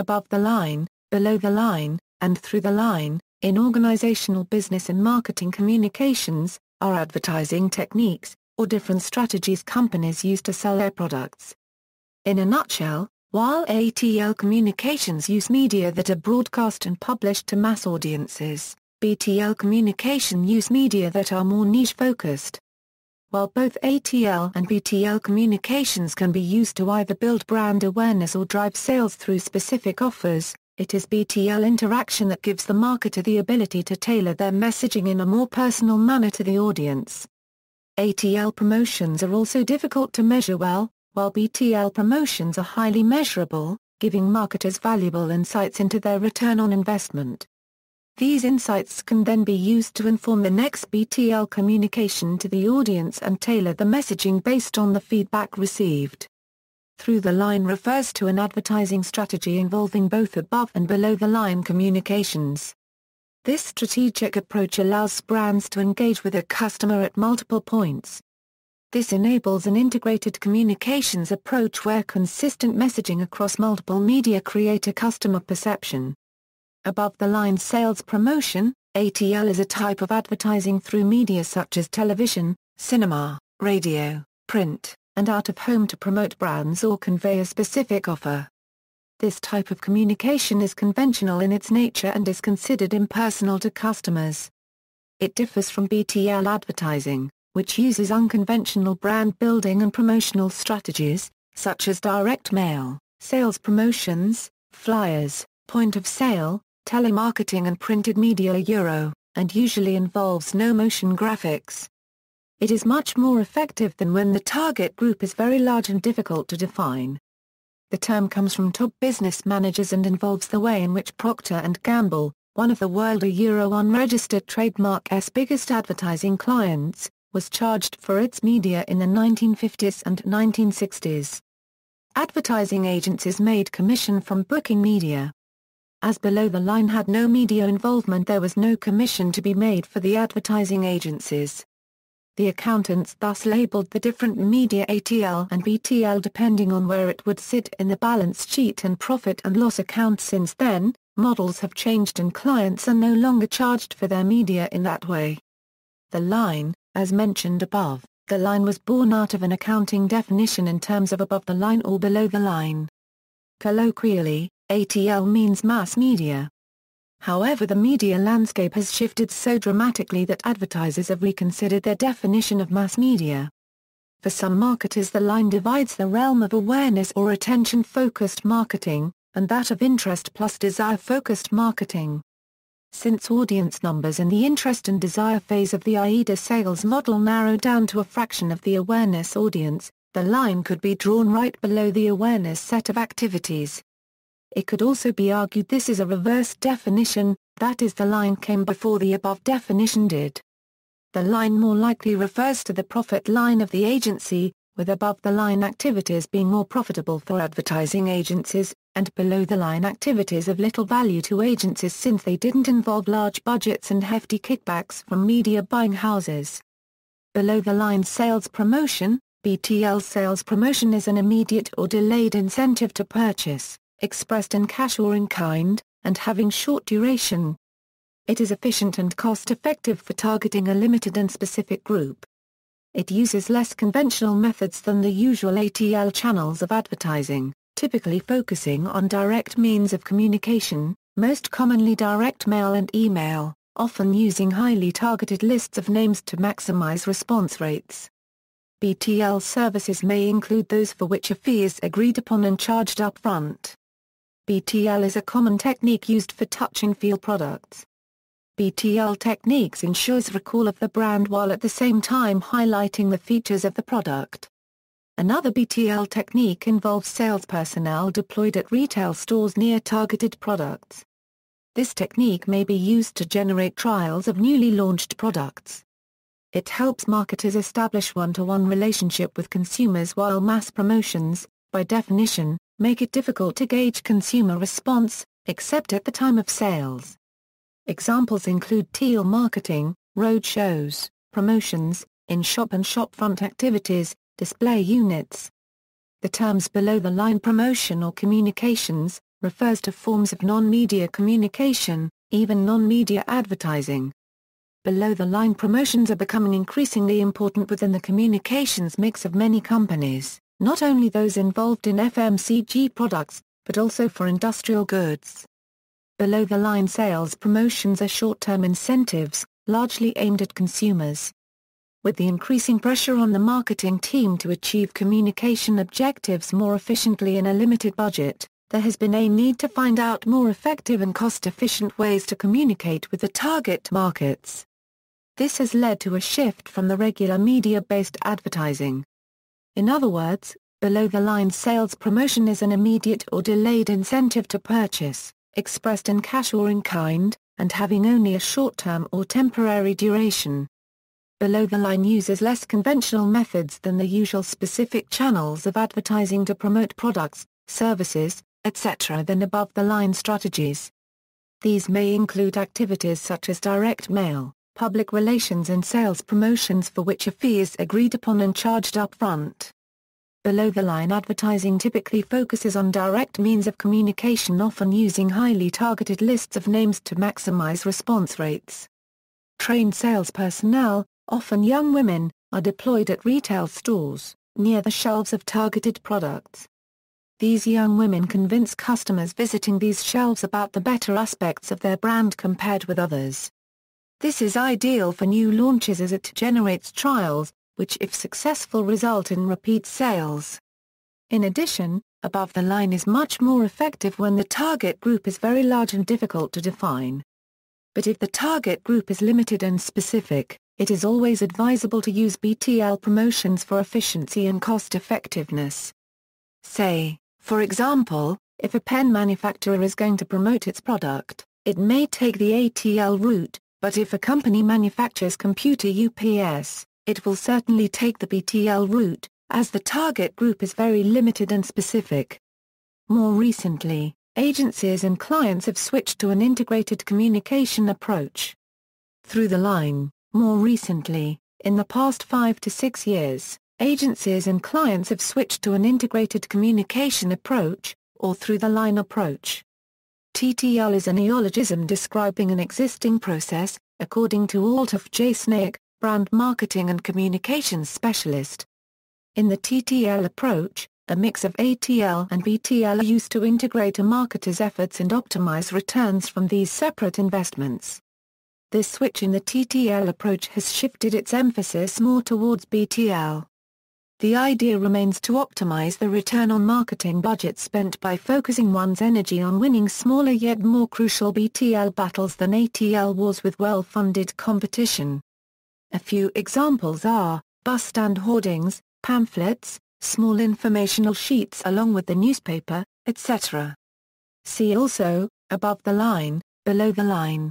above the line, below the line, and through the line, in organizational business and marketing communications, are advertising techniques, or different strategies companies use to sell their products. In a nutshell, while ATL communications use media that are broadcast and published to mass audiences, BTL communication use media that are more niche-focused. While both ATL and BTL communications can be used to either build brand awareness or drive sales through specific offers, it is BTL interaction that gives the marketer the ability to tailor their messaging in a more personal manner to the audience. ATL promotions are also difficult to measure well, while BTL promotions are highly measurable, giving marketers valuable insights into their return on investment. These insights can then be used to inform the next BTL communication to the audience and tailor the messaging based on the feedback received. Through the line refers to an advertising strategy involving both above and below the line communications. This strategic approach allows brands to engage with a customer at multiple points. This enables an integrated communications approach where consistent messaging across multiple media create a customer perception. Above-the-line sales promotion, ATL is a type of advertising through media such as television, cinema, radio, print, and out-of-home to promote brands or convey a specific offer. This type of communication is conventional in its nature and is considered impersonal to customers. It differs from BTL advertising, which uses unconventional brand building and promotional strategies, such as direct mail, sales promotions, flyers, point of sale, telemarketing and printed media, and usually involves no motion graphics. It is much more effective than when the target group is very large and difficult to define. The term comes from top business managers and involves the way in which Procter & Gamble, one of the world unregistered trademark's biggest advertising clients, was charged for its media in the 1950s and 1960s. Advertising agencies made commission from booking media. As below the line had no media involvement, there was no commission to be made for the advertising agencies. The accountants thus labeled the different media ATL and BTL depending on where it would sit in the balance sheet and profit and loss account. Since then, models have changed and clients are no longer charged for their media in that way. The line, as mentioned above, the line was born out of an accounting definition in terms of above the line or below the line. Colloquially, ATL means mass media. However, the media landscape has shifted so dramatically that advertisers have reconsidered their definition of mass media. For some marketers, the line divides the realm of awareness or attention-focused marketing, and that of interest plus desire-focused marketing. Since audience numbers in the interest and desire phase of the AIDA sales model narrow down to a fraction of the awareness audience, the line could be drawn right below the awareness set of activities. It could also be argued this is a reverse definition, that is, the line came before the above definition did. The line more likely refers to the profit line of the agency, with above-the-line activities being more profitable for advertising agencies, and below-the-line activities of little value to agencies since they didn't involve large budgets and hefty kickbacks from media buying houses. Below-the-line sales promotion, BTL sales promotion is an immediate or delayed incentive to purchase, expressed in cash or in kind, and having short duration. It is efficient and cost-effective for targeting a limited and specific group. It uses less conventional methods than the usual ATL channels of advertising, typically focusing on direct means of communication, most commonly direct mail and email, often using highly targeted lists of names to maximize response rates. BTL services may include those for which a fee is agreed upon and charged up front. BTL is a common technique used for touch and feel products. BTL techniques ensures recall of the brand while at the same time highlighting the features of the product. Another BTL technique involves sales personnel deployed at retail stores near targeted products. This technique may be used to generate trials of newly launched products. It helps marketers establish one-to-one relationship with consumers, while mass promotions, by definition, make it difficult to gauge consumer response, except at the time of sales. Examples include tailor marketing, road shows, promotions, in-shop and shop-front activities, display units. The terms below-the-line promotion or communications, refers to forms of non-media communication, even non-media advertising. Below-the-line promotions are becoming increasingly important within the communications mix of many companies, not only those involved in FMCG products, but also for industrial goods. Below-the-line sales promotions are short-term incentives, largely aimed at consumers. With the increasing pressure on the marketing team to achieve communication objectives more efficiently in a limited budget, there has been a need to find out more effective and cost-efficient ways to communicate with the target markets. This has led to a shift from the regular media-based advertising. In other words, below-the-line sales promotion is an immediate or delayed incentive to purchase, expressed in cash or in kind, and having only a short-term or temporary duration. Below-the-line uses less conventional methods than the usual specific channels of advertising to promote products, services, etc. than above-the-line strategies. These may include activities such as direct mail, public relations and sales promotions for which a fee is agreed upon and charged up front. Below-the-line advertising typically focuses on direct means of communication, often using highly targeted lists of names to maximize response rates. Trained sales personnel, often young women, are deployed at retail stores, near the shelves of targeted products. These young women convince customers visiting these shelves about the better aspects of their brand compared with others. This is ideal for new launches as it generates trials, which if successful result in repeat sales. In addition, above-the-line is much more effective when the target group is very large and difficult to define. But if the target group is limited and specific, it is always advisable to use BTL promotions for efficiency and cost-effectiveness. Say, for example, if a pen manufacturer is going to promote its product, it may take the ATL route, but if a company manufactures computer UPS, it will certainly take the BTL route, as the target group is very limited and specific. More recently, agencies and clients have switched to an integrated communication approach. Through the line, more recently, in the past 5 to 6 years, agencies and clients have switched to an integrated communication approach, or through-the-line approach. TTL is a neologism describing an existing process, according to Althoff J. Snaik, brand marketing and communications specialist. In the TTL approach, a mix of ATL and BTL are used to integrate a marketer's efforts and optimize returns from these separate investments. This switch in the TTL approach has shifted its emphasis more towards BTL. The idea remains to optimize the return on marketing budget spent by focusing one's energy on winning smaller yet more crucial BTL battles than ATL wars with well-funded competition. A few examples are bus stand hoardings, pamphlets, small informational sheets along with the newspaper, etc. See also, above the line, below the line.